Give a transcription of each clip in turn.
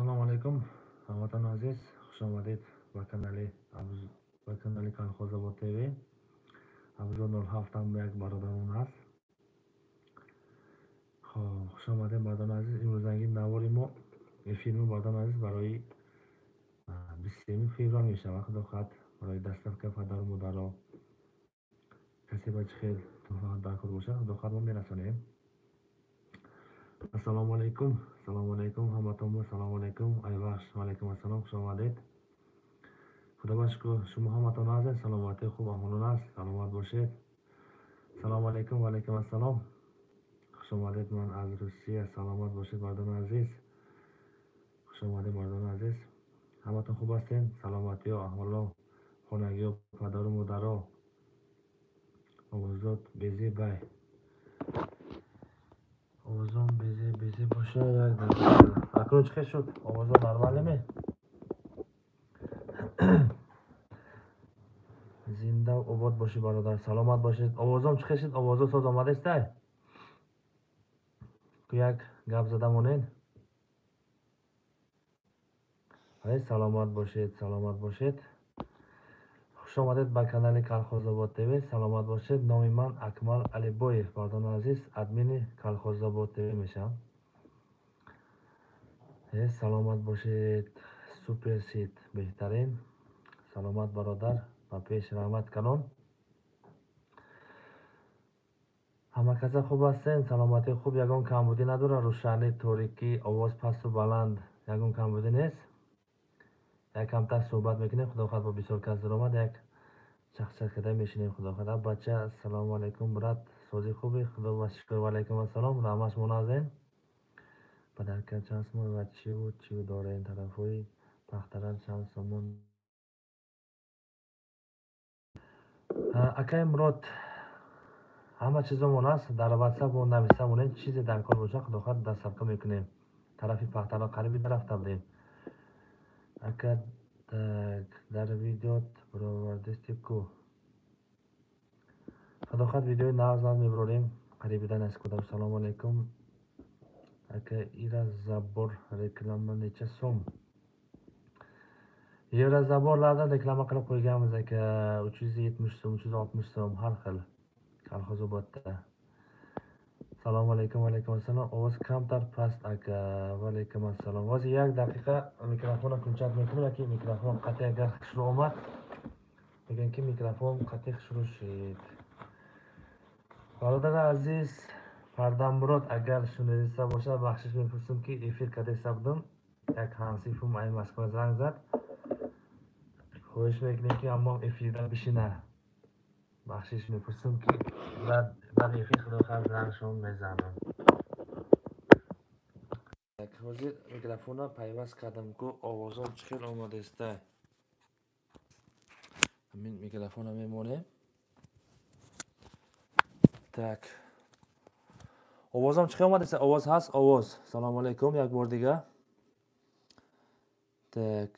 Assalomu alaykum hamvatan aziz, xush omaded ba kanali Kolxozobod TV. Abzor 07 یک برادران هست. خب خوش آمدید برادران عزیز. امروزنگی نواری ما فیلم برادران عزیز برای 23 فوریه می شود. خدا خواهد برای دستک پدر و مادر را کسی بچه خیل تو در کار باشد خدا خواهد ما میرسانیم. السلام علیکم هموطن، سلام علیکم ای بخش و علیکم السلام، خوش آمدید. خدا باشکر شما همتون عزیز سلامتی خوب امان است، سلامت باشید. سلام علیکم و علیکم السلام، خوش آمدید. من از روسیه، سلامت باشید مردان عزیز، خوش آمدید مردان عزیز. همتون خوب هستین؟ سلامتی و احوالا خانگی و پدر و مادر و آوازات بیزی بای آوازان بیزی باشه. یک دقیقه اکنون چه شد؟ آوازان نرماله می زنده و آباد باشی برادر، سلامت باشید. آوازام چه شد؟ آوازا ساز آمده است که یک گپ زده مونین. سلامت باشید. خوش آمدید به کانال کالخوزآباد تv. سلامت باشید. نام من اکمل علیبویف برادران عزیز، ادمین کالخوزآباد tv میشم. سلامت باشید. سوپر سید بهترین. سلامت برادر و پیش رحمت کنون. همه کسا خوب هستین؟ سلامتی خوب؟ یگان کمبودی نداره؟ روشنی، تاریکی، آواز پست و بلند یگان کمبودی نیست؟ یک کمتر صحبت میکنیم خدا خواهد با بسیار کس درآمد یک شخصیت کده میشینیم. خدا خواهد بچه سلام علیکم برات سوزی خوبی؟ خدا و شکر و علیکم السلام. رحمش منازین بدرکت چند سمون و چی داره این طرفوی پختران چند سمون اکای مراد همه چیزمون هست در واتساپ و نویسمون چیزی در کار باشه خدا خواهد دست سبکه میکنیم. طرفی پختران قریبی درفت بودیم اکا در ویدیوت برآوردستی کو خدا خواهد ویدیوی ناز میبروریم قریبی دن از کدام. سلام علیکم اکا ایرا زبور رکلام نیچه سوم یورا زبور لازم رکلام قلب qo'yganmiz aka 370 so'm 360 so'm har xil Kolxozobodda. Assalomu alaykum. Alaykum assalom. Ovoz kamtar past aka. Va alaykum assalom. Hozir 1 daqiqa mikrofonni ko'chirib me'mor aka. Mikrofon qat'iy agar xushro omad deganki mikrofon qat'iy xushro shid. برادر عزیز فردامرود اگر شنیدیسته باشه بخشش میپرسم که افیر کدیسته بودم یک همسیفم ای مسکو زنگ زد خواهش میکنیم که اما افیرده بشینه بخشش میپرسم که بعد افیر خدا خواهد زنگشون میزنم. یک حاضر میکروفون پیوست کردم که آوازم چخیل آماده است. همین میکروفون میمونه так آوازم چخیل آماده است؟ آواز هست؟ آواز. سلام علیکم یک بار دیگه. так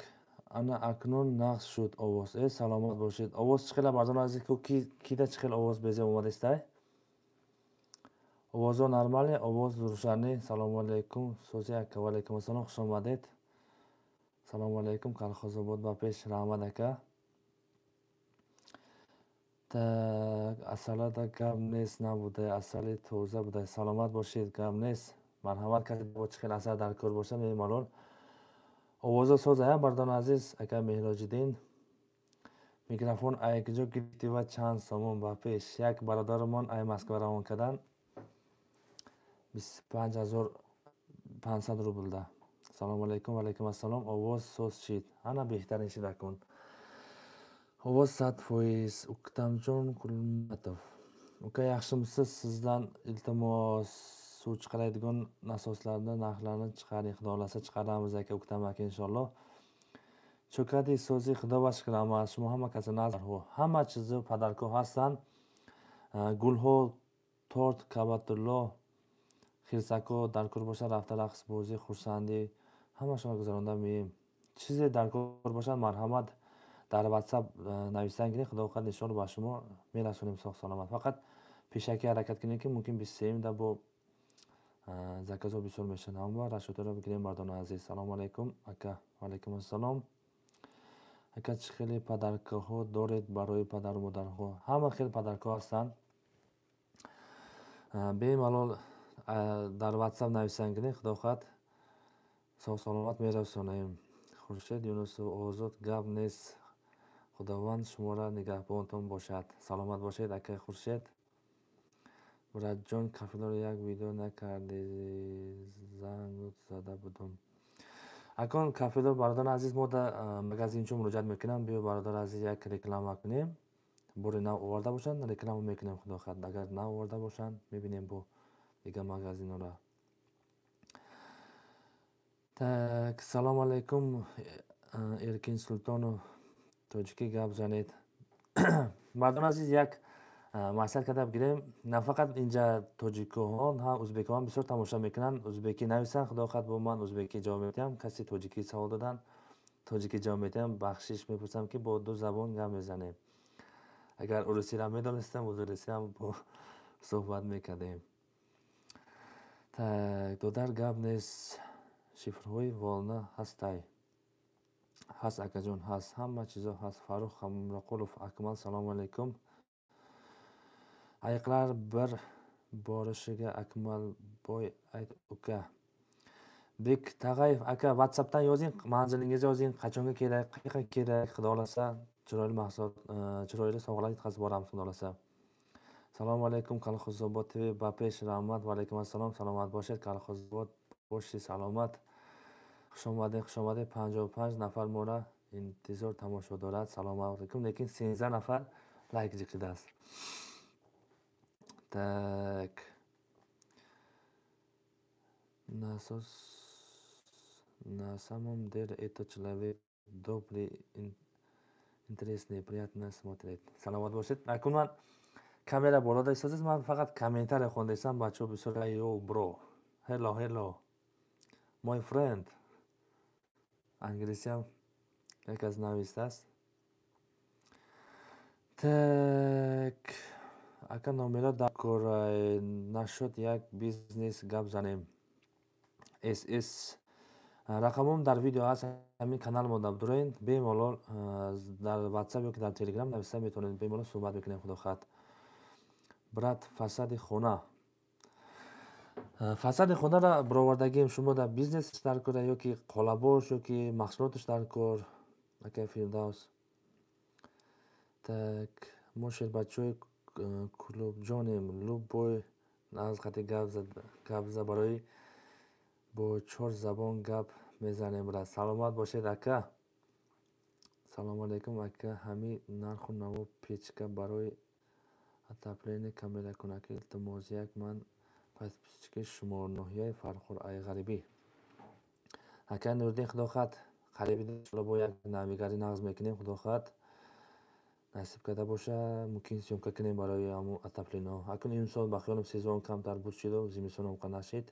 انا اکنون نقص شد آواز. سلامت باشید. آواز چخیل بردان عزیز که کیده چخیل آواز بیزه اومده است؟ آوازا نرماله؟ آواز روشنی؟ سلام علیکم سوزی اکا و علیکم السلام، خوش آمدید. سلام علیکم Kolxozobod با پیش رحمت اکا. так اصلا گم نیست نبوده اصلی توزه بوده. سلامت باشید. گم نیست مرحمت کسی با چخیل اثر در کار باشه میمالون آوازا سوزه هم بردان عزیز اکا مهراجدین. میکروفون ایکجا گرفتی و چند سامون با پیش یک برادرمان ای مسکو روان کردن 25500 روبل ده. سلام علیکم و علیکم السلام. آواز سوز شید انا بهترین شده کن آواز 100% uqtamjon Qulmatov uka yaxshimisiz? Sizdan iltimos suv chiqaradigan nasoslarni narxlarini chiqaring, xudo xohlasa chiqaramiz aka. Uqtam aka inshaalloh چوکادی سوزی خدا باش کنم از شما همه کسی نظر ها همه چیز پدرکو هستن گل ها تورت کباتالله خیرسکو در کار باشه رفته رقص بازی خورسندی همه شما گذرانده میم چیزی در کار باشه مرحمت در واتساپ نویسنگ کنید خدا خواهد نشان با شما میرسونیم ساخت سلامت. فقط پیشکی حرکت کنید که ممکن 23 ده با заказо бисёр мешавам ва рашодиро бигирем мардони азиз. Салому алайкум ака. Ва алайкум ассалом. Ака чӣ хеле падаркаҳо доред барои падару модарҳо? Ҳама хел падаркаҳо ҳастанд. Бемалол дар WhatsApp нависанд гирем худохоҳад сог саломат мерасонем. Хуршед Юнусов озод гап нест. Худованд шуморо нигаҳбонтон бошад. Саломат бошед ака Хуршед. Муратҷон кафелро як видео накарди, занг зада будум. Акон кафелро бародар азиз мо да магазинчо муроҷиат мекунам. Биё бародар азиз як реклама кунем. Бори нав оварда бошанд реклама мекунем худохоҳад. Агар нав оварда бошанд мебинем бо дига магазинора. Так, салому алайкум Эркин Султонов тоҷикӣ гап занед. Мардон азиз як маслиҳат карда бигирем. Нафақат инҷа тоҷикоҳон, ҳам ӯзбекоҳон бисёр тамоша мекунанд. Ӯзбекӣ нависанд худохоҳад бо ман ӯзбекӣ ҷавоб медиҳам. Каси тоҷикӣ савол доданд, тоҷикӣ ҷавоб медиҳам. Бахшиш мепурсам ки бо ду забон гап мезанем. Агар урусиро медонистам урусиам бо суҳбат мекардем. Так, додар гап нест. Шифрҳои волна ҳастай? ҳаст акаҷон, ҳаст. Ҳама чизо ҳаст. Фарух Хамрақулов Акмал салому алайкум. Айқлар bir borishga Akmalboy ayt uka. Bek Tag'ayev aka WhatsAppdan yozing, manzilingizni yozing, qachonga kerak, qayerga kerak, xudo xolasa chiroyli mahsulot, chiroyli sovg'alar yetkazib boramiz xudo xolasa. Assalomu alaykum Kolxozobod TV Bapesh Rahmat va alaykum assalom. Salomat boshid Kolxozobod boshi salomat. Xush omading 55 nafar mora intizor tomoshadorat. Assalomu alaykum. Lekin 13 nafar like jiqidasiz. Так. На самом деле это человек добрый, интересный, приятно смотреть. Саломат бошед. Акун ман камера болода истодам, ман фақат комментарий хондисам, бачаҳо бисёр yo bro. Hello. My friend. Англисиам як аз навистааст. Так. Ака номера дар кор нашуд як бизнес гап занем. SS рақамом дар видео ҳаст, ҳамин канал мода дорем. Бемалол дар WhatsApp ёки дар Telegram нависта метавонед бемалол суҳбат бикунем худохоҳад. Брат, фасади хона. Фасади хонаро баровардагим шумо дар бизнес дар кор ёки қолабош ёки маҳсулоташ дар кор. Ака Фирдавс. Так, мо шербачои клубҷонем. Любой назқати гап за барои бо 4 забон гап мезанем. Брат, саломат бошед ака. Салому алайкум ака. Ҳамин нарху наво печка барои отопление камера кунаки илтимос як ман подписчики шумо ноҳияи Фархор Айғарибӣ. Ака Нурдин худохоҳад қарибида шумо бо як навигари нағз мекунем худохоҳад. Насиб карда боша мумкин сёмка кунем барои ҳамун отоплено. Акун имсол ба хиёлам сезон камтар буд шуд, зимистон омқа нашид.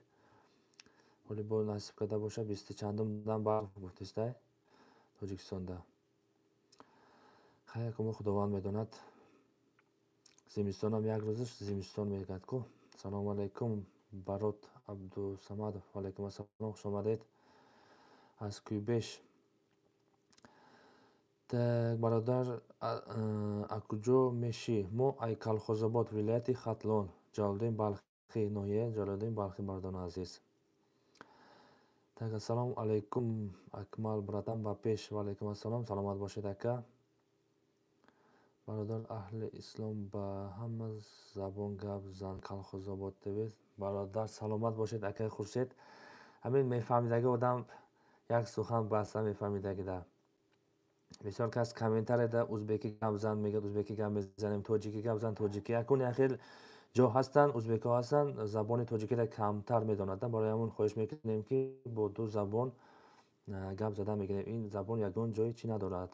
Вале бо насиб карда боша 20 чандум дан барф буфтистай Тоҷикистонда. Хайр кумо худованд медонад. Зимистонам як рӯзаш зимистон мегӯяд ку. Салому алайкум Барот Абдусамадов. Ва алайкум ассалом. Хуш омадед. Аз Кӯйбеш. Так, бародар акуҷо мешӣ? Мо ай Колхозобод вилояти Хатлон, Ҷалолиддин Балхӣ, ноҳияи Ҷалолиддин Балхӣ бардони азиз. Так, ассалому алайкум Акмал братан ба пеш. Ва алайкум ассалом. Саломат бошед ака. бародар аҳли ислом ба ҳама забон гап зан Колхозобод ТВ. Бародар саломат бошед акаи Хуршед. ҳамин мефаҳмидаги одам як сухан баста мефаҳмидагида. бисёр кас комментарияда ӯзбекӣ гап зан мегӯяд, ӯзбекӣ гап мезанем, тоҷикӣ гап зан, тоҷикӣ. Акун яхел ҷо ҳастанд, ӯзбекҳо ҳастанд, забони тоҷикиро камтар медонанд. Барои ҳамон хоҳиш мекунем ки бо ду забон гап зада мегирем. Ин забон ягон ҷои чӣ надорад.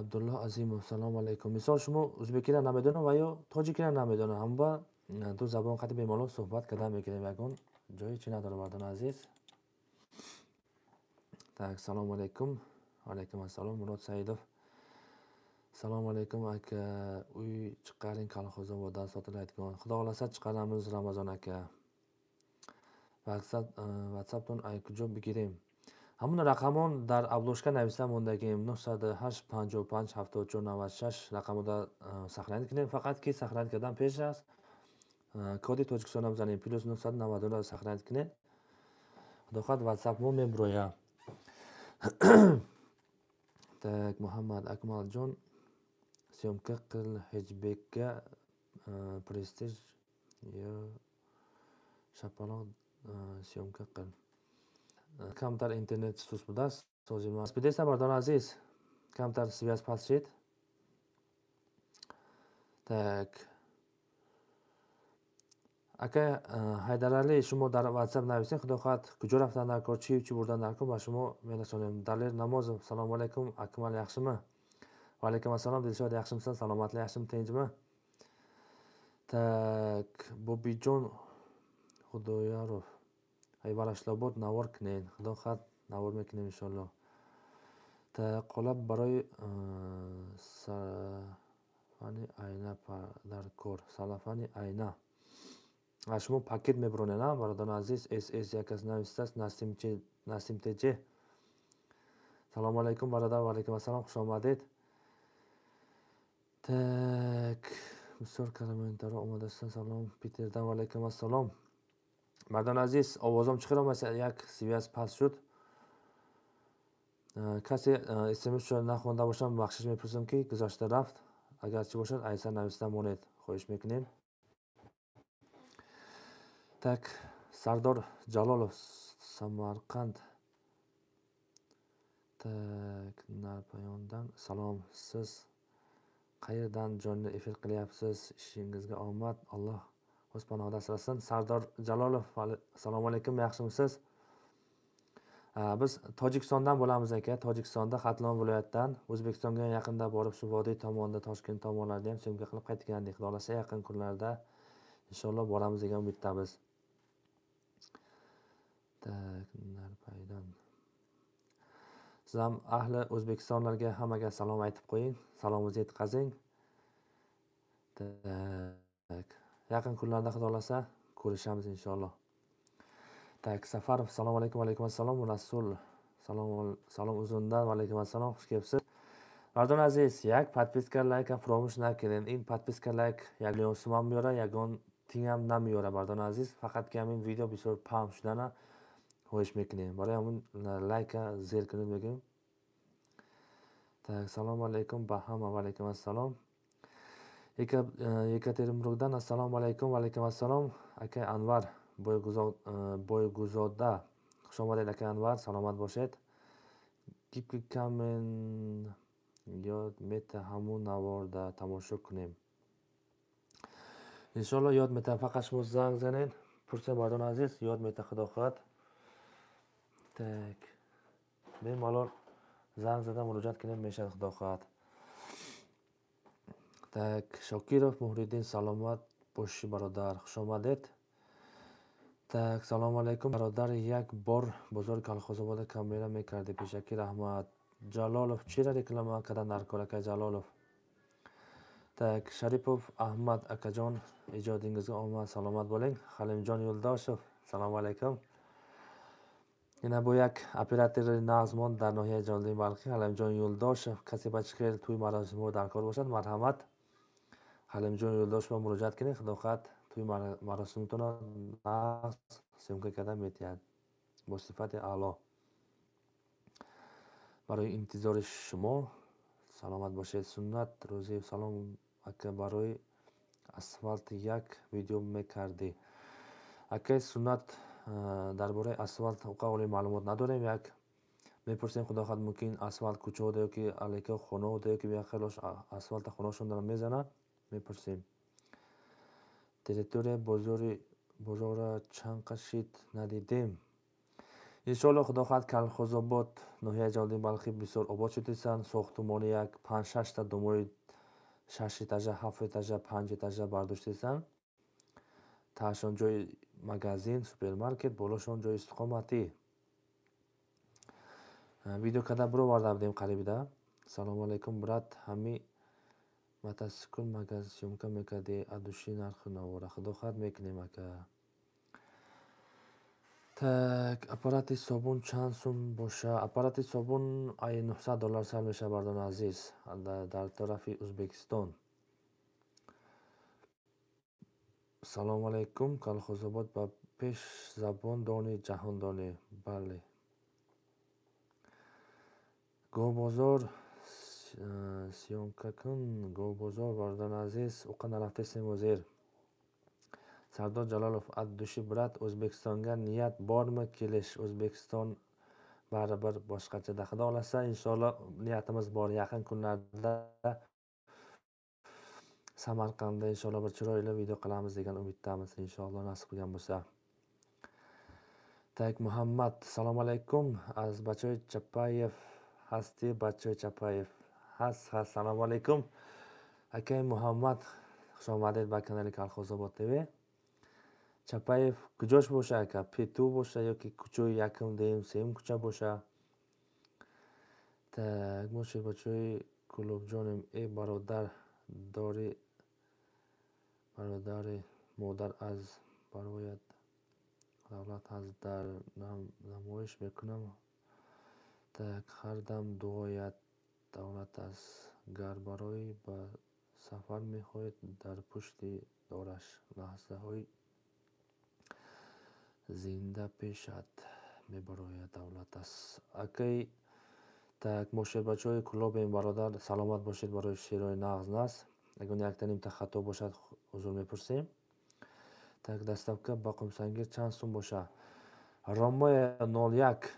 Абдулло Азимов, салому алайкум. Мисол шумо ӯзбекиро намедонам ва ё тоҷикиро намедонам, ҳамба ду забон қади бемалол суҳбат карда мегирем. Ягон ҷои чӣ надорад мардони азиз. Так, салому алайкум. Ва алайкум ассалом Мурод Саидов. Assalomu alaykum aka. Uy chiqaring Kolxozobodan sotilayotgan. Xudo xolasa chiqaramiz Ramazon aka. WhatsAppdan aykujob bigirim. Hamon raqamon дар обложка нависта мондагим 985557496 рақамода сахранӣ кунем. Фақат ки сахранӣ кардан пеш аст коди Тоҷикистона бизанем +992 сахранӣ кунем. Худохоҳ WhatsApp мо меброя. Так, Муҳаммад Акмалҷон съёмка қил ҳеҷбекка престиж ё шапалоқ съёмка қил. Камтар интернет сус будааст. Созима. Спидеста бардон азиз. Камтар связь пас шид. Так. Ака Хайдарали шумо дар WhatsApp нависед. Худохоҳ куҷо рафтан дар кор чӣ бурдан дар кор ба шумо мерасонем. Далер Намозов. Салому алайкум. Акмал яхшима? Ва алайкум ассалом. Дилшод яхшимсан? Саломатли яхшим тинҷма? Так, Бобиҷон Худояров. Айварашлобод навор кунен. Худохоҳ навор мекунем иншоалло. Так, қолаб барои салафани айна дар кор. Салафани айна. Шумо пакет мебаронед, бародарон азиз. СС якас навистааст. Насим теҷе. Салому алайкум бародар. Ва алайкум ассалом. Хуш омадед. Так, бисёр комментарҳо омадастанд. Салом Питердан. Ва алайкум ассалом. Бародарон азиз, овозам чӣ хело маса як связь пас шуд. Касе SMS-шо нахонда бошам бахшиш мепурсам ки гузашта рафт. Агар чӣ бошад айса нависта монед. Хоҳиш мекунем. Так, Сардор Ҷалолов Самарқанд. Так, Нарпаёндан салом. Сиз qayerdan jonli efir qilyapsiz? Ishingizga omad. Alloh o'z panohida asrasin. Sardor Jalolov, assalomu alaykum, yaxshimisiz? Biz Tojikistondan bo'lamiz aka. Tojikistonda Xatlon viloyatidan O'zbekistonga yaqinda borib shu vodiy tomonda Toshkent tomonlarida ham syomka qilib qaytgandik. Xudo xolasa yaqin kunlarda inshaalloh boramiz degan umiddamiz. Tak, Narpaydan. Siz ham ahli O'zbekistonlarga hammaga salom aytib qo'ying. Salomingizni yetkazing. Tak, yaqin kunlarda xudo xolasa ko'rishamiz inshaalloh. Tak, Safarov assalomu alaykum. Va alaykum assalom. Rasul salom uzundan. Va alaykum assalom. Xush kelibsiz. Mardon aziz, yak подписка лайк фромош накунед. Ин подписка лайк 1 миллион сум меёра, ягон тингам намеёра. Мардон азиз, фақат ки ҳамин видео бисёр пам шудана хоҳиш мекунем. Барои ҳамин лайка зер кунед мегӯем. Так, салому алайкум ба ҳама. Ва алайкум ассалом. Екатеринбургдан ассалому алайкум. Ва алайкум ассалом. Акай Анвар Бойгузода. Хуш омадед акай Анвар, саломат бошед. Гипки камен ёд мета ҳамун наворда тамошо кунем. Иншоалло ёд мета. Фақат шумо занг занед. Пурсем мардон азиз, ёд мета худохоҳ. Так. Бемалол занг зада муроҷиат кунем мешавад худохоҳ. Так, Шокиров Муҳриддин, саломат боши бародар. Хуш омадед. Так, салому алайкум бародар. Як бор бозори Колхозобода камера мекарди. Пешаки раҳмат. Ҷалолов чира реклама кардан дар кор акай Ҷалолов. Так, Шарипов Аҳмад акаҷон, иҷодингизга омад. Саломат болинг. Халимҷон Юлдошев, салому алайкум. Ина бо як оператори назмон дар ноҳияи Ҷалолиддин Балхӣ, Халимҷон Юлдошев. Касе ба чихел тӯи маросимҳо дар кор бошад, марҳамат. Халимҷон Юлдошев муроҷиат кунед. Худохоҳ тӯи маросимтонро съёмка кардан метиҳад бо сифати аъло. барои интизори шумо саломат бошед. Суннат Рӯзиев, салом ака, барои асфалт як видео мекардӣ. Акай Суннат, дар бораи асфалт қавли маълумот надорем. Як мепурсем худохоҳ мумкин асфалт кӯчаҳода ёки алайка хонаҳода ёки бияхелош асфалта хонаҳошон дорам мезанад. Мепурсем. Территория бозора Чанқашид надидем. иншоалло худохоҳ Колхозобод ноҳияи Ҷалолиддин Балхӣ бисёр обод шудисан. Сохтумони як 5-6 та домои 6 этажа, 7 этажа, 5 этажа бардоштисан. таҳашон ҷои магазин, супермаркет, болошон ҷои истиқоматӣ. Видео карда бироварда будем қарибида. Салому алайкум брат, ҳами мотоцикл магазин съемка мекарди, адуши нархи навора. Худохат мекунем ака. Так, аппарати собун чанд сум боша? Аппарати собун ай $900 сар меша бардон азиз дар тарафи Узбекистон. Салом алейкум, Колхозобод ба пеш забон дони ҷаҳон дони. Бале. Гӯбозор съемка кун. Гӯбозор бардон азиз. Уқа нарафта семозер. Сардор Ҷалолов ад души брат O'zbekistonga niyat bormi kelish? O'zbekiston baribir boshqachada. Xudo xolasa inshaalloh niyatimiz bor. Yaqin kunlarda Samarqandda inshaalloh bir chiroyli video qilamiz degan umiddamiz. Inshaalloh nasib qilgan bo'lsa. Tak Muhammad, assalomu alaykum. Az Bachoy Chapayev hasti Bachoy Chapayev. Has, assalomu alaykum. Akay Muhammad, xush omaded ba kanali Kolxozobod TV. Chapayev kujosh bo'sha aka, Petu bo'sha yoki kuchoy yaqin deyim, Sevim kucha bo'sha. Tak Moshe Bachoy Kulubjonim barodari modar az baroyat davlat az dar namoyish mekunam. Tak har dam duoyat davlat az gar baroyi ba safar mehoyad dar pushti dorash lahzahoy zinda peshad mebaroyad davlat az. Akay так Мошед Бачои Кулобем бародар, саломат бошед барои шерои нағз нас. Агар яктан имта хато бошад ҳузур мепурсем. Так доставка ба Қумсангир чанд сум боша? Ромоя 01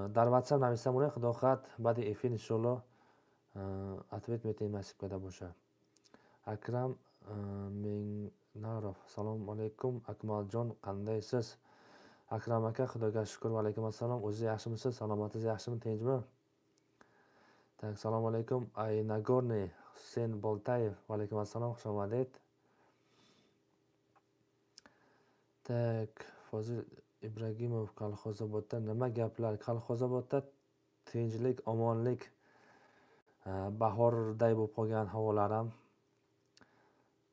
дар WhatsApp нависам уне худо хат баъди эфир иншоалло ответ метем насиб карда боша. Акрам Минаров, салом алейкум Акмалҷон, қандайсиз? Акрам ака, худога шукр ва алейкум ассалом. O'zingiz yaxshimisiz? Salomatingiz yaxshimi? Tinchmi? Так, салом алейкум. Ай Нагорный Хусейн Болтаев. Ва алейкум ассалом. Хуш омадед. Так, Фозил Ибрагимов Kolxozobodda nima gaplar? Kolxozobodda tinchlik, omonlik, bahorday bo'lib qolgan havolarim.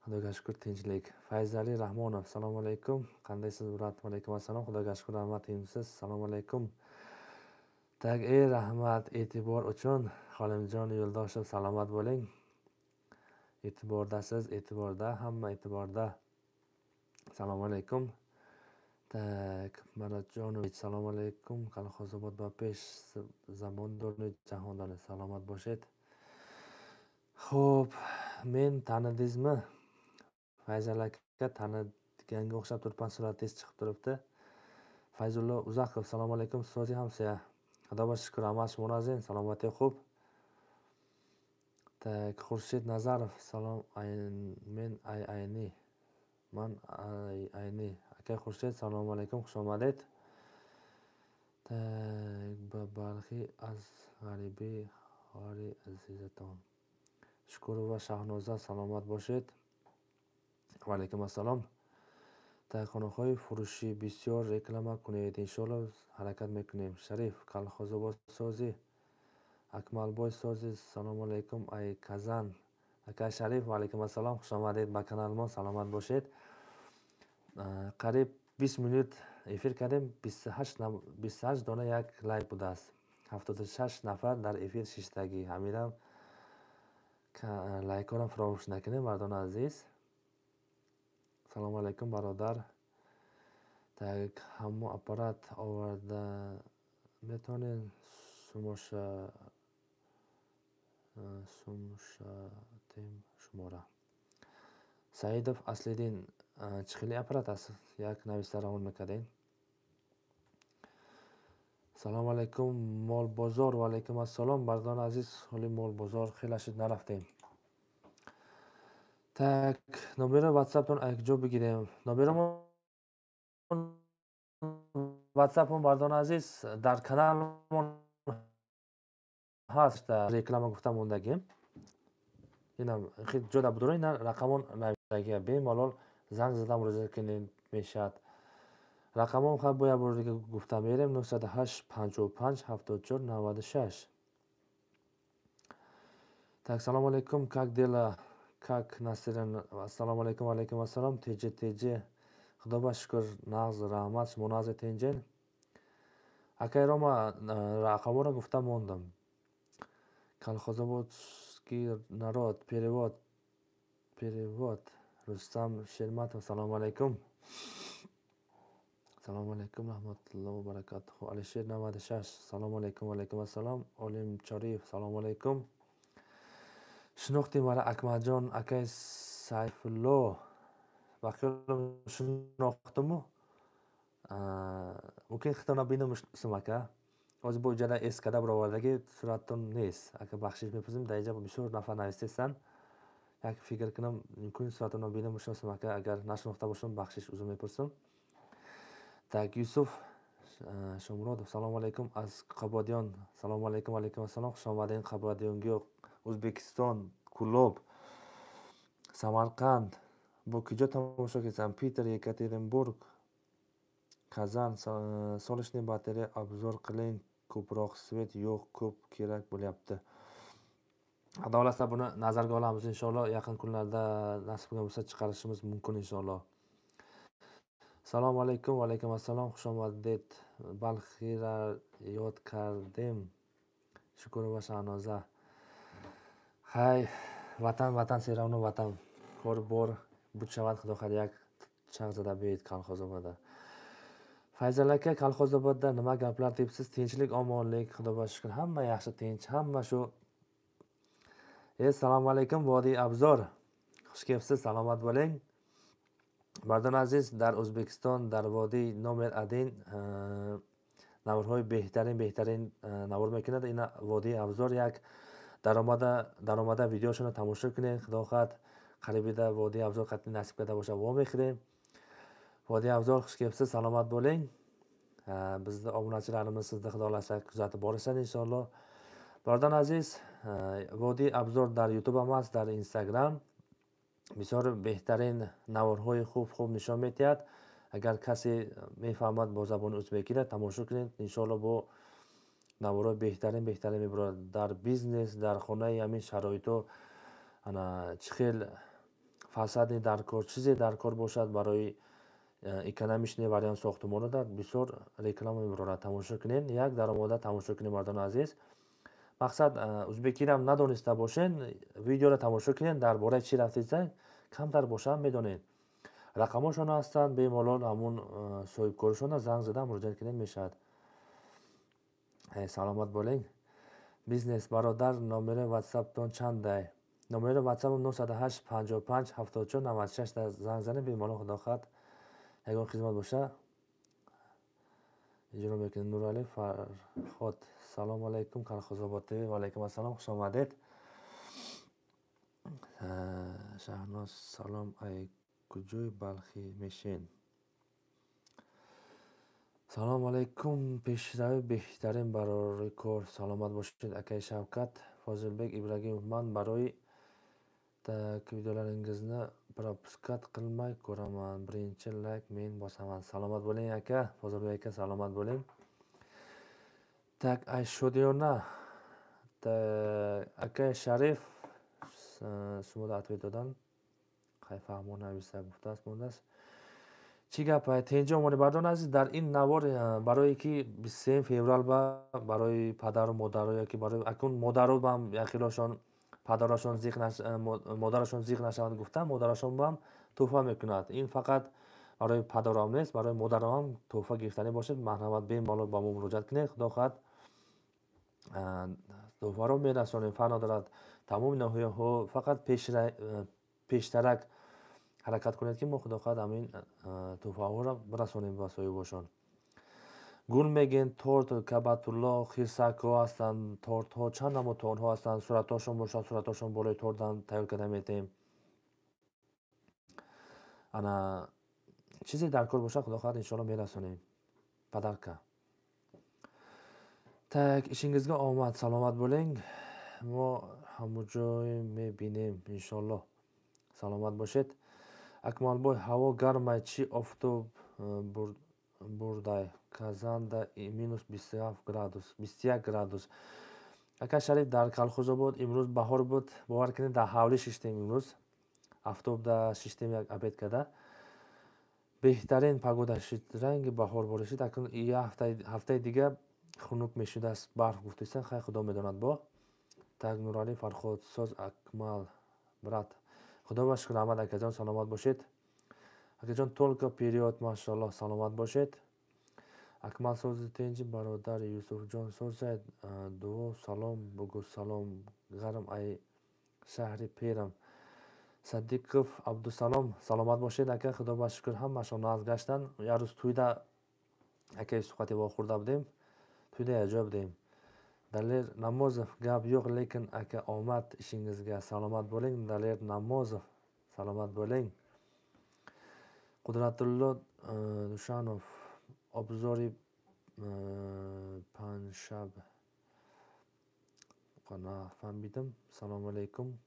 Xudoga shukr tinchlik. Fayzali Rahmonov. Assalomu alaykum. Qandaysiz brat? Va alaykum assalom. Xudoga shukr, rahmat, tinchsiz. Assalomu alaykum. Tak, rahmat e'tibor uchun. Xolimjon Yo'ldoshev, salomat bo'ling. E'tibordasiz, e'tiborda, hamma e'tiborda. Assalomu alaykum. Tak, Maratjonovich, assalomu alaykum. Kolxozobod ba pesh zamon doni jahon doni. Salomat bo'lishid. Xo'p, men tanidingizmi? Fayzal aka tanidiganga o'xshab turibman, suratingiz chiqib turibdi. Fayzullo Uzoqov, assalomu alaykum. So'zi hamsiya. Xudoga shukr, amal shmonazin, salomati xo'p. Так, Xurshid Nazarov, salom, men ayni. Man ayni. Aka Xurshid, assalomu alaykum, xush omaded. Tak, Balxi az g'aribi xori azizaton. Shukurova Shahnoza, salomat bo'lishid. Va alaykum assalom. Так, xonaqoy furushi bisyor reklama kunaydi. Inshaalloh harakat mekunем. Sharif Kolxozobod so'zi. Akmalboy so'zi, assalomu alaykum. Ay Kazan. Aka Sharif, va alaykum assalom. Xush omaded ba kanalimon, salomat bo'lishid. Qarib 20 minut efir kardیم. 28 dona yak lайк буд аст. 76 нафар дар эфир шиштагӣ. Ҳамирам лайкорам фаромӯш накунем, мардони азиз. Салому алайкум бародар. Так, ҳамо аппарат оварда метавонед сумшатем шумора. Саидов Аслиддин, чӣ хели аппарат аст? Як нависта равон мекардем. Салому алайкум Молбозор. Ва алайкум ассалом бардони азиз. ҳоли Молбозор хеле шуд нарафтем. Так, номери WhatsApp-тон айкҷо бигирем. Номерамон WhatsApp-он бардони азиз дар каналмон ҳаст. Реклама гуфтам мондагим. Инам хеле ҷода будора, ина рақамон навиштагия. Бемалол занг зада муроҷиат кунед мешад. Рақамон хаб боя бор дига гуфтам мерем 908 55 74 96. Так, салому алейкум. Как дела? Как Насирин, ассалому алейкум, алейкум ассалам. Теже. Худо ба шукр, нағз, раҳмат, шумо нағзи тенҷен. Акайро ма рақаморо гуфта мондам. Колхозободский народ, перевод. Рустам Шерматов, салому алейкум. Салому алейкум, рахматуллоҳи ва баракатуху. Алишер 96, салому алейкум, алейкум ассалам. Олим Чориф, салому алейкум. Шинохти мара Акмаҷон, акай Сайфулло. Вақилом шинохтуму. Мумкин хитона бинамушсам ака. Ҳозир бо иҷара эскада бировардаги сураттон нест. Ака бахшиш мепазим дар иҷа бисёр нафар навистестан. Як фикр кунам мумкин сураттонро бинамушсам ака, агар нашинохта бошам бахшиш узр мепурсам. Так, Юсуф Шомуродов, салому алейкум аз Қабодиён. Салому алейкум, алейкум ассалом. Хуш омадед Қабодионгиё, Ӯзбекистон, Кӯлоб, Самарқанд. Бо киҷо тамошо кардам? Питер, Екатеринбург, Казан. Солишни батарея обзор қилин, ko'proq svet yo'q, ko'p kerak bo'lyapti. Adolatda buni nazarga olamiz inshaalloh. Yaqin kunlarda nasib bo'lsa chiqarishimiz mumkin inshaalloh. Assalomu alaykum va alaykum assalom. Xush omaded. Balxira yod kardim. Shukur va shanoza. Hay, vatan seravni vatan. Kor bor buchavad xudo xayr yak chag'zada beyt Kolxozobodda. Fayzal aka, Kolxozobodda nima gaplar debsiz? Tinchlik, omonlik, xudoga shukr, hamma yaxshi, tinch, hamma shu. Assalomu alaykum, Vodiy Abzor. Xush kelibsiz, salomat bo'ling. Mardon aziz, در ازبکستان در وادی نمر 1 نورهای بهترین نور میکنند. این وادی ابزار یک درآمده ویدیوشون رو تماشا کنید. خدا خواهد قریبی در وادی ابزار قطعی نصیب کرده باشه و میخریم. وادی ابزار خوش kelibsiz, salomat bo'ling. Bizni obunachilarimiz sizda xudolarsa kuzatib borishadi inshaalloh. Mardon aziz, وادی ابزار در یوتیوب هم است، در اینستاگرام بسیار بهترین نوارهای خوب نشان میدهد. اگر کسی میفهمد با زبان ازبکی را تماشا کنید، انشالله با نوارهای بهترین میبرد. در بیزنس، در خانه همین شرایطو چه خیلی فسادی در کار، چیزی در کار باشد برای اکونومیش نیوریان ساختمان در بسیار رکلام میبرد. تماشا کنید، یک درآمد تماشا کنید مردان عزیز. مقصد ازبکی را ندانسته باشین، ویدیو را تماشا کنین، درباره چی رفتید کمتر باشه میدونین. رقمشون هستند، بیمالال همون صاحبکارشون زنگ زده مراجعه کنین میشد. سلامت بولین. بیزنس برادر، نمره واتساپ تون چنده؟ نمره واتساپ 908 55 74 96 در زنگ زنین، بیمالال خدا خواهد یگان خدمت باشه اجرا میکنین. نورعلی فرخاد، سلام علیکم Kolxozobod TV. و علیکم السلام، خوش آمدید. شهناز، سلام، ای کجای بلخی میشین؟ سلام علیکم، پیشروی بهترین برای کار. سلامت باشید. اکای شوکت، فاضلبek Ibragimov، من برای ویدیولارینgizni пропускат qilmay ko'raman. Birinchi layk men bosaman. Salomat bo'ling aka, Fozilbek aka, salomat bo'ling. Так, ай шодиёна. Акай Шариф шумода ответ додан. Хай фаҳмон нависа гуфтааст мондаст. Чӣ гапай? Тенҷо омони бардон азиз, дар ин навор барое ки 23 феврал барои падару модаро яки барои акун модаро бам яхилошон падарашон зиқ модарашон зиқ нашаванд гуфта, модарашон бам туҳфа мекунад. Ин фақат барои падарам нест, барои модарам ҳам туҳфа гирифтанӣ бошед. Марҳамат бемало ба мо муроҷиат кунед. Худо хоҳад туҳфаро мерасонем. фарқ надорад тамоми ноҳияҳо, фақат пештарак ҳаракат кунед ки мо худо хоҳад ҳамин туҳфаҳоро бирасонем ба соҳибошон. گل میگن تورت کباتالله خیرسک‌ها هستند، تورت‌ها چند نوع تورت‌ها هستند، صورتاشون باشن، صورتاشون بالای تورت هم تیار کرده میتیم. انا چیزی در کار باشه خدا خواهد انشالله میرسونیم. پدرکه. Так, ishingizga omad, salomat bo'ling. ما همه جای میبینیم انشالله. سلامت باشید. اکمالبوی هوا گرمه، چی آفتاب برده؟ Kazanda minus 21 градус. Ака Шариф, дар Колхозобод имрӯз баҳор буд. Бовар кунед дар ҳавли шиштем имрӯз. афтобда систем як обедкада беҳтарин погода шид, ранги баҳор боришид. Акун ҳафтаи дига хунук мешуд аст, барф гуфтисан, хай худо медонад. Бо так Нуралӣ Фарход соз Акмал брат, худо ва шукр. Аҳмад акаҷон саломат бошед. Акаҷон толка период машаллоҳ саломат бошед. Акмал сози тенҷи бародар Юсуфҷон созад дуо салом бугу салом гарм ай шаҳри перам. Садиқов Абдусалом саломат бошед ака, худо ба шукр ҳамашон нағз гаштанд. як рӯз тӯйда акаи суҳбати вохӯрда будем, тӯйда яҷо будем. Далер Намозов гап ёк, лекин ака омад ишингизга саломат болинг. Далер Намозов саломат болинг. Қудратулло Душанов обзори паншаб нафаҳмидам. Салому алейкум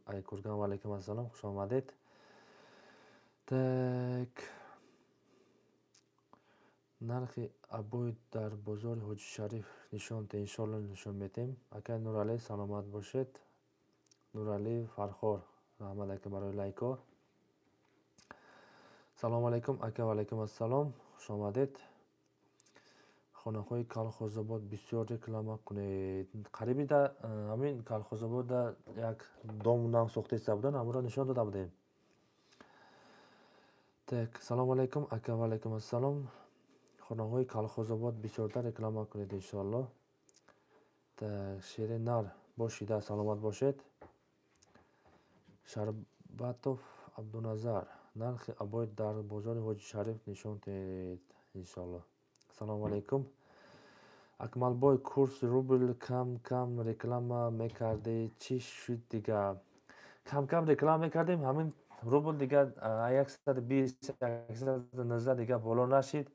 ай Курган. Ва алейкум ассалом, хуш омадед. Так нархи абой дар бозори Ҳоҷи Шариф нишонте, иншоалло нишон метем. Ака Нуралӣ саломат бошед. Нуралӣ Фархор раҳмат ака барои лайко. Салому алейкум ака. Ва алейкум ассалом, хуш омадед. хонаҳои Калхозобод бисёр реклама кунед. Қариби да ҳамин Калхозобода як дому сохта иста будан, ҳамонро нишон дода будем. Так салому алейкум ака. Ва алейкум ассалом. хонаҳои Калхозобод бисёртар реклама кунед иншоалло. Так Шери нар бошида саломат бошед. Шарбатов Абдуназар нархи абой дар бозори Ҳоҷи Шариф нишон тед иншоалло. Салому алейкум. Акмалбой курс рубл кам реклама мекарди, чӣ шуд дига? Кам реклама мекардем, ҳамин рубл дига 120 119 дига боло нашид.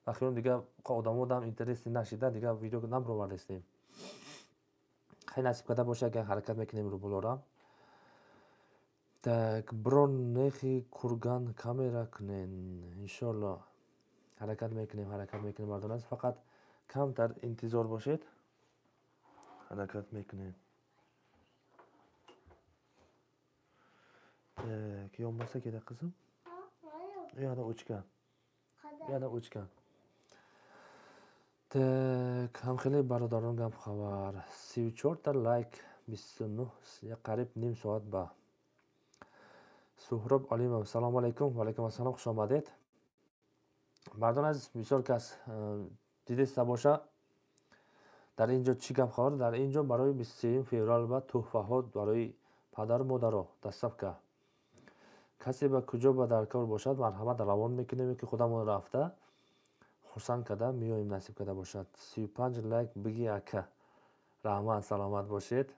Ахирон дига одамодам интереси нашида, дига видео набровардистем. Хай насиб када боша, агар ҳаракат мекунем рублора. Так брон нехи Курган камера кунен иншоалло. ҳаракат мекунем мардон аст, фақат камтар интизор бошед. ҳаракат мекунем. Так ёнбаса кеда қизим. Яда учка. Так ҳамхели бародарон гап хабар 34 та лайк 29 қариб ним соат ба. Суҳроб Алимов салому алейкум. Ва алейкум ассалом, хуш омадед. мардон азиз, бисёр кас дидиста боша дар ин ҷо чӣ гап хабар? Дар ин ҷо барои 23 феврал ба тӯҳфаҳо барои падару модаро доставка. касе ба куҷо ба даркор бошад, марҳамат равон мекунем ки худамон рафта хурсанд када меоем насиб када бошад. 35 лайк биги ака. раҳмат, саломат бошед.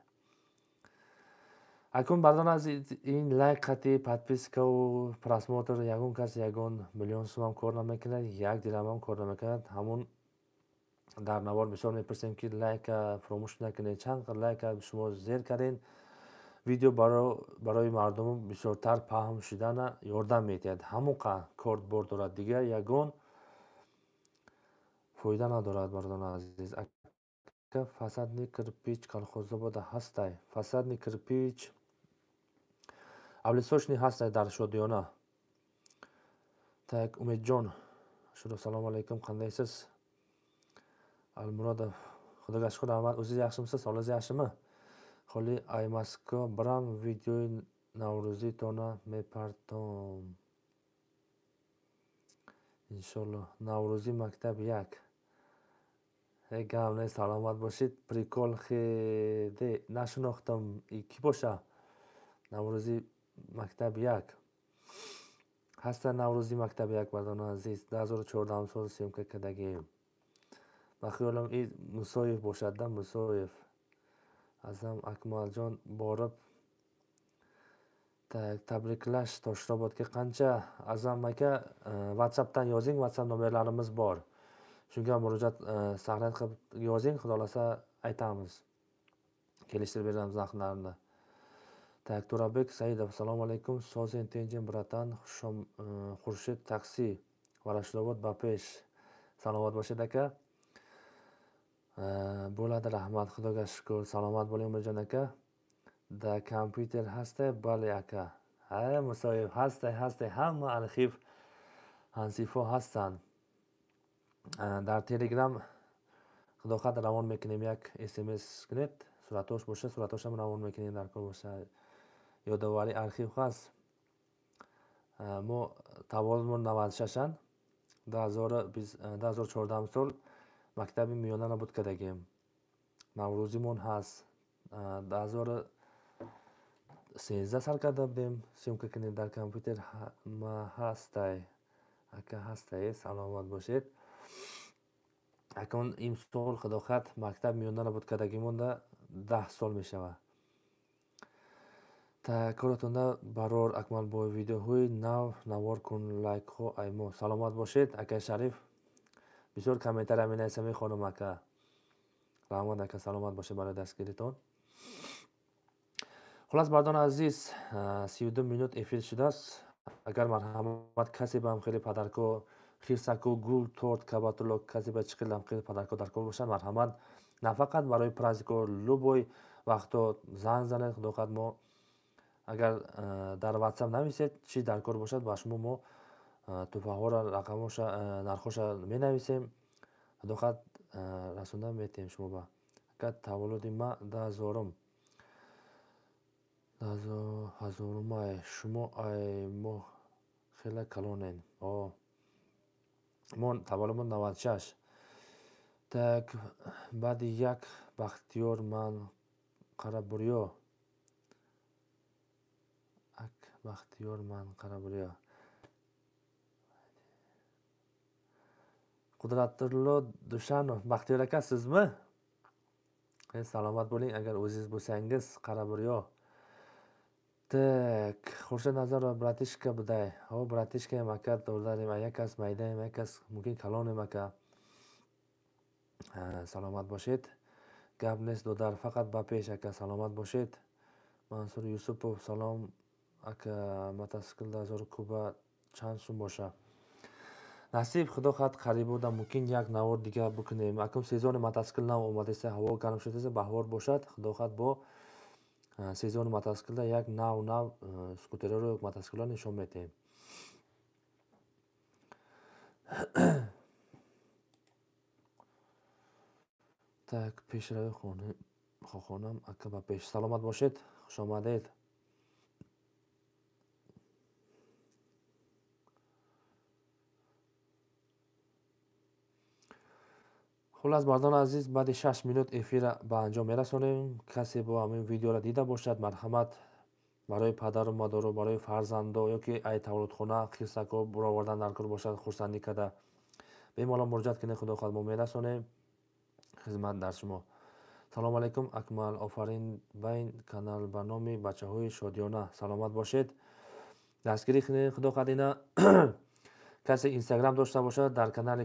акун мардон азиз, ин лайк хати подпискаву просмотр ягон кас ягон миллион сумам кор намекунад, 1 дирҳамам кор намекунад. ҳамун дар навор бисёр мепурсем ки лайка фуромӯш накунед. чанд лайка шумо зер карден, видео барои мардум бисёртар паҳм шудана ёрдам метиҳад. ҳамон кор бор дорад, дига ягон фоида надорад. мардон азиз, ака фасадни кирпич Калхозобода ҳастай. фасадни кирпич авлисочни ҳастай дар Шодиёна. так Умедҷон шуро салому алейкум, қандайсиз? Алмурадов худога шукр, раҳмат. O'zingiz yaxshimisiz? Holingiz yaxshimi? Xo'li Aymasko biram videoи Наврӯзитона мепартом. Иншоалло. Наврӯзӣ мактаб 1. Гам не, саломат бошед. Прикол хеде нашунохтам ки боша. Наврӯзӣ мактаб 1. ҳаста Наврӯзӣ мактаб 1 мардон азиз. 2014 сол сёмка кардагем. ба хиёлам ин Мусоев бошад да, Мусоев. Азам Акмалҷон бориб так табриклаш Тоширобод ки қанча Азам ака WhatsAppdan yozing, WhatsApp номерларimiz bor. Shunga murojaat saqlanib qilib yozing, xudo xolasa aytamiz. Kelishtirib beramiz narxlarini. Так Турабек Саидов салому алейкум. Созен тенҷем братан Хуршед такси Варашиловод ба пеш. Саломат бошед ака. Bo'ladi, rahmat, xudoga shukr. Salomat bo'ling Umidjon aka. Da kompyuter hasta? Bale aka. مصاحب هسته همه архив ҳансифҳо ҳастанд. дар телеграм худохат равон мекунем, як смс кунед, суратош боша, суратошам равон мекунем, дар кор боша. ёдовари архив ҳаст. мо таволмон 96-ан 2014 сол мактаби миёна набуд кардагем. наврӯзимон ҳаст. 2013 сар карда будем. съёмка кунем дар компютер. ма ҳастай. ака ҳастай, саломат бошед. акон имсол худохат мактаб миёна набуд кардагӣ монда 10 сол мешавад. та коратонда барор акмал бо видеоҳои нав навор кун, лайкҳо аймо. Саломат бошед ака Шариф. бисёр комментария менависам, мехонам ака. раҳмат ака, саломат бошед барои дастгиритон. хулас бардон азиз, 32 минут эфир шудааст. агар марҳамат касе бам хеле падарко хирсаку гул торт кабатуло касе ба чиқилам хеле падарко дар кор бошад, марҳамат нафақат барои празднико любой вақто занг занед. худохат мо агар дар WhatsApp нависед чи дар кор бошад, ба шумо мо тӯҳфаҳоро рақамоша нархоша менависем. худохат расонда метем шумо ба ака таваллуди ма 10,000 май шумо ай мо хела калонен. мон таваллудмон 96. так баъди як бахтиёр ман қарабурё бахтиёр ман қарабурё Қудратулло Душанов. бахтиёр ака сизми? саломат bo'ling. agar o'zingiz bo'lsangiz qaraburiyo. так Хуршед Назаров братишка будай. братишка ham aka дордарем, якас майдаем, якас мумкин калонем ака. саломат бошед. гап нест додар, фақат ба пеш ака. саломат бошед. Мансур Юсупов. салом ака. мотоцикл 1000 куба чанд сум боша? насиб худохат қариб буда, мумкин як навор дига бикунем. акум сезони мотоцикл нав омадеса, ҳаво гарм шудеса, баҳор бошад, худохат бо сезони мотоциклда як нав скутероро мотоцикло нишон метем. так пешрави хохонам ака ба пеш. саломат бошед, хушомадед. хулас бардон азиз, баъди 6 минут эфира ба анҷом мерасонем. касе бо ҳамин видеоро дида бошад, марҳамат барои падару мадору, барои фарзандо ёки ай таваллудхона хирсако буровардан дар кор бошад, хурсандӣ када бемалол муроҷиат кунед. худохат мо мерасонем хизмат дар шумо. салому алайкум. акмал офарин байн канал ба номи бачаҳои шодиёна. саломат бошед. дастгирӣ кунед. худохат ина касе инстаграм дошта бошад, дар канали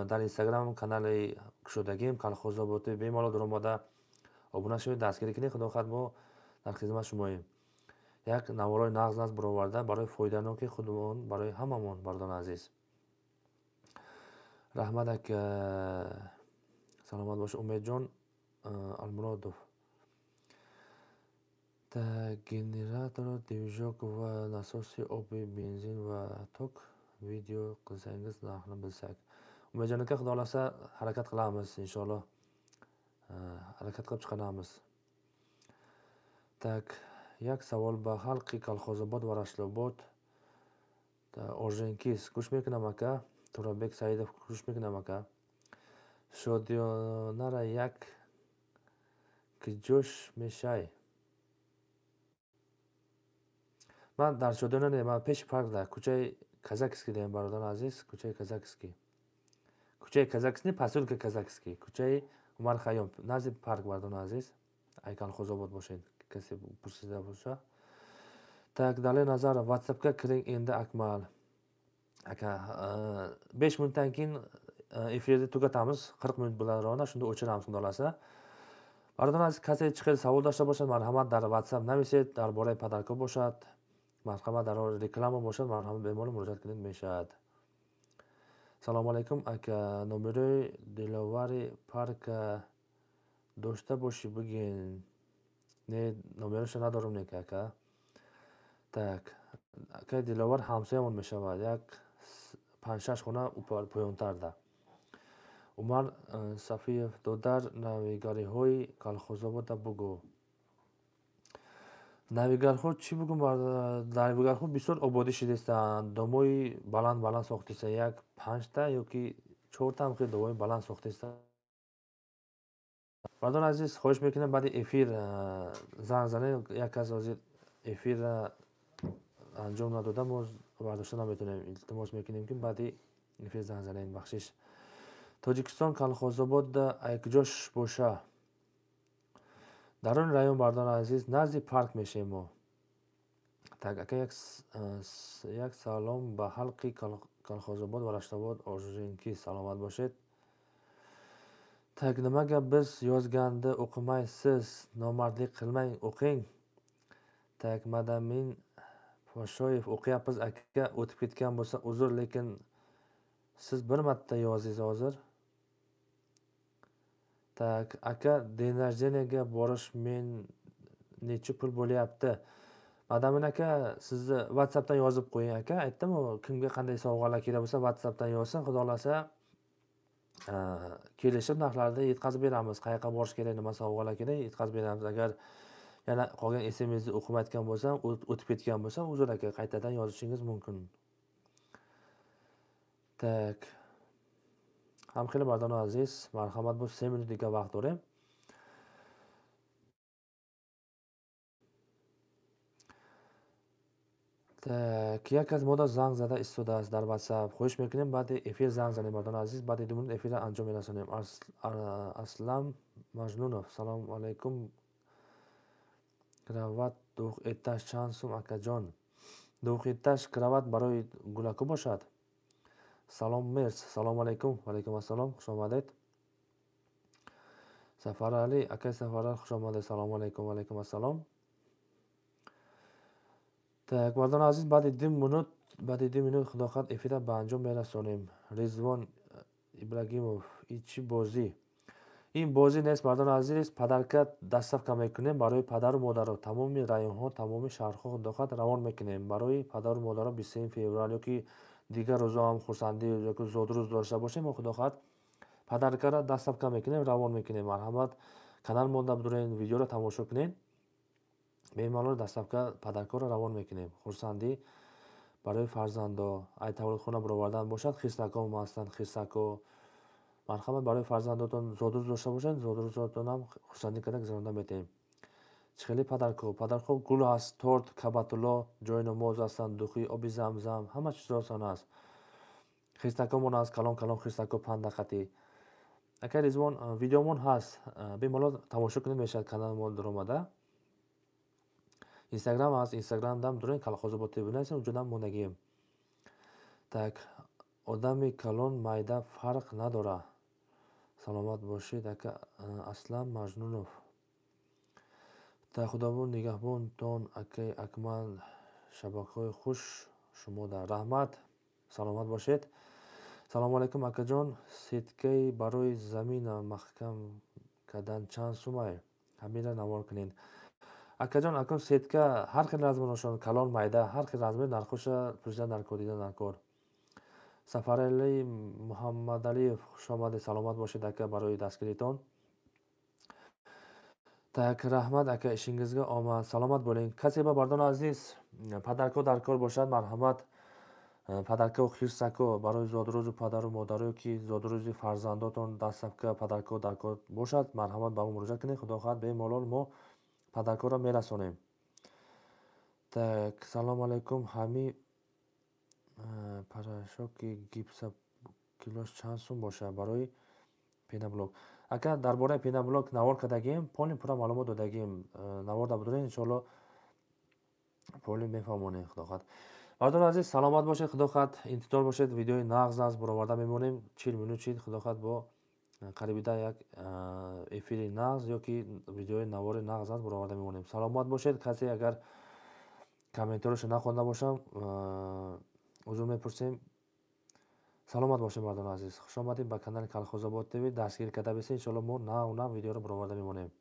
дар инстаграм канали кушодагим Колхозоботи бемалол дуромада обуна шавед, дастгирӣ кунед. худохат мо дар хизмат шумоем. як наворои нағз буроварда барои фоиданоки худмон, барои ҳамамон. бардон азиз, раҳмат ака. саломат бош. умедҷон Алмуродов. генератор, движок ва насоси оби бензин ва ток видео qilsangiz narxini bilsak. Umedjon aka, xudo xolasa harakat qilamiz inshaalloh. Harakat qilib chiqaramiz. tak як savol ба халқи Колхозобод ва Рашлобод. Орженкис гӯш мекунам ака. Турабек Саидов гӯш мекунам ака. Шодиёнара як киҷош мешай. ман дар Шодиёна не, ман пеши паркда кӯчаи Казакский дем бародан азиз. кӯчаи Казакский. кӯчаи Казакский, посёлка Казакский. кӯчаи Умар Хайём, назди парк бародан азиз. ай Колхозобод бошед. касе пурсида боша. так Дале Назаров. WhatsAppga kiring endi Akmal aka. 5 minutdan keyin efirni tugatamiz. 40 minut bilan shunda o'chiramiz xudo xolasa. Bardon aziz, kase chiqib savol dashta boshlad, marhamat dar WhatsApp naviset, darbora padarko boshad, marhamat dar reklama boshad, marhamat bemor murojaat qiling meshad. Assalomu alaykum aka, nomeri Dilovari parka doshta boshi bugün. Ne nomerishni nadorim aka. Так, aka Диловар ҳамсоямон мешавад. Як 5-6 хона поёнтарда. Умар Сафиев додар навигариҳои Колхозобода бугӯ. Навигарҳо чӣ бугӯм? Навигарҳо бисёр ободӣ шидестанд. Домои баланд сохтеста. Як 5та ёки 4та ки домои баланд сохтеста. Мардони азиз, хоҳиш мекунем баъди эфир занг занем. Як кас ҳозир эфирра анҷом надода, мо бардошта наметавонем. Илтимос мекунем ки баъди эфир занг занем. Бахшиш. Тоҷикистон, Колхозобод якҷош боша. Дар он район, мардони азиз, назди парк мешем мо. Так, ака як салом ба халқи Колхозобод ва Раштабод орзуем ки саломат бошед. Так, nima gap, biz yozganda o'qimaysiz, nomardlik qilmang, o'qing. Tak, Madamin Poshoyev, o'qiyapmiz aka, o'tib ketgan bo'lsa uzr, lekin siz bir marta yozdingiz hozir. Tak, aka, deng rождениyaga borish men necha pul bo'lyapti? Madamin aka, sizni WhatsAppdan yozib qo'ying aka. Aytdim-ku, kimga qanday sovg'alar kerak bo'lsa WhatsAppdan yozsin, xudo xolasa kelishib narxlarni yetkazib beramiz. Qayoqqa borish kerak, nima sovg'alar kerak, yetkazib beramiz. Agar yana qolgan SMSni o'qimayotgan bo'lsam, o'tib ketgan bo'lsa, uzr aka, qaytadan yozishingiz mumkin. Tak. Ham xeyli mardon aziz, marhamat, bu 3 minut degan vaqt o'rem. Так, як аз мода занг зада истодааст дар WhatsApp. Хоҳиш мекунем баъди эфир занг занем, мардони азиз. Баъди 2 минут эфирро анҷом мерасонем. Аслам Мажнунов, салому алайкум. Крават дух этаж чанд сум акаҷон? Дух этаж крават барои гулаку бошад? Салом мерс. Салому алайкум. Ва алайкум ассалом. Хуш омадед. Сафар Али, акай Сафар Али, хуш омадед. Салому алайкум. Ва алайкум ассалом. Так, мардони азиз, баъди 2 минут худохат эфира ба анҷом мерасонем. Ризвон Ибрагимов, ин чӣ бозӣ? Ин бозӣ нест, мардони азиз. Падарка доставка мекунем барои падару модаро. Тамоми районҳо, тамоми шаҳрҳо худохат равон мекунем барои падару модаро 23 феврал ёки дигар рӯзҳо ҳам хурсандӣ ёки зодрӯз дошта бошем. Мо худохат падаркаро доставка мекунем, равон мекунем. Марҳамат, каналмонда бидурен, видеоро тамошо кунед. Бемалол доставка падаркаро равон мекунем. Хурсандӣ барои фарзандо, ай тавлидхона буровардан бошад, хисако мастанд, хисако. Марҳамат, барои фарзандотон зодрӯз дошта бошед, зодрӯзотон ҳам хурсандӣ карда гузаронда метавем. Чихели падарко гул аст, торт, кабатулло, ҷойнамоз ҳастанд, духӣ, оби замзам, ҳама чизосон аст. Хисакомон аст, калон хисако 5 дақиқатӣ. Ака Ризвон, видеомон ҳаст. Бемалол тамошо кунед, мешавад каналмон дуромада. Instagram аст, Instagramдам дурен Колхозобод ТВ наст, унҷодам мондагием. Так, одами калон майда фарқ надора. Саломат бошед, ака Аслам Мажнунов. Так, худованд нигаҳбонтон, акай Акмал, шабакаҳои хуш шумода. Раҳмат, саломат бошед. Салому алайкум акаҷон, сеткаи барои замина маҳкам кардан чанд сумай? Ҳамира навор кунед. Акаҷон, акун сетка ҳар хел размоношон, калон майда, ҳар хел разме нархоша пурсидан дар кор, дидан дар кор. Сафарали Муҳаммадалиев, хуш омадед, саломат бошед ака барои дастгиритон. Так, раҳмат ака, ишингизга омад. Саломат bo'ling. Касе ба мардони азиз падарко дар кор бошад, марҳамат, падарко хирсако барои зодрӯзу падару модаро ки зодрӯзи фарзандотон доставка падарко дар кор бошад, марҳамат ба мо муроҷиат кунед. Худо хоҳад бемалол мо падаркоро мерасонем. Так, салому алайкум. Ҳами парашоки гипса килош чанд сум бошад барои пеноблок? Ака, дар бораи пеноблок навор кардагем, полни пура маълумот додагем. Навор дабудурен, иншоалло полни мефаҳмонем. Худо хоҳад. мардони азиз, саломат бошед, худо хоҳад интизор бошед. Видеои нағз аст, буроварда мемонем. 40 минут шид, худо хоҳад бо қарибида як эфири нағз ёки видеои навори нағз аст, буроварда мемонем. Саломат бошед. Касе агар комментариёшо нахонда бошам, узр мепурсем. Саломат бошед мардони азиз. Хуш омадед ба канали Колхозобод ТВ. Дастгир карда бисед, иншоалло мо нав видеоро буроварда мемонем.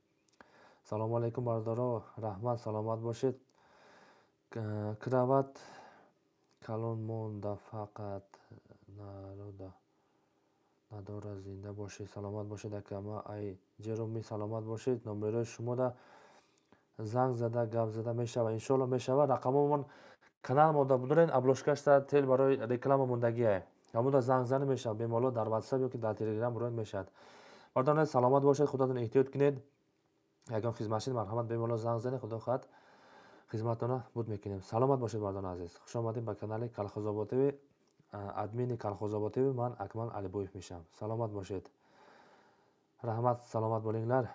Салому алайкум бардоро, раҳмат, саломат бошед. Kravat kalon monda faqat надора зинда бошед, саломат бошед акама. Ай ҷеруми саломат бошед. Номерои шумода занг зада гап зада мешава. Иншоалло мешава. Рақамомон каналмода дорен, аблошкашта тел барои реклама мондагиае. Ҳамуда занг зада мешава. Бемоло дар WhatsApp ёки дар Telegram бурод мешавад. Мардон саломат бошед, худатон эҳтиёт кунед. Ягон хизматшид марҳамат бемоло занг занед. Худо хоҳад хизматона буд мекунем. Саломат бошед мардони азиз. Хуш омадед ба канали Колхозобод ТВ. Админи Колхозобод ТВ ман Акмал Алибоев мешам. Саломат бошед. Раҳмат, саломат bo'linglar.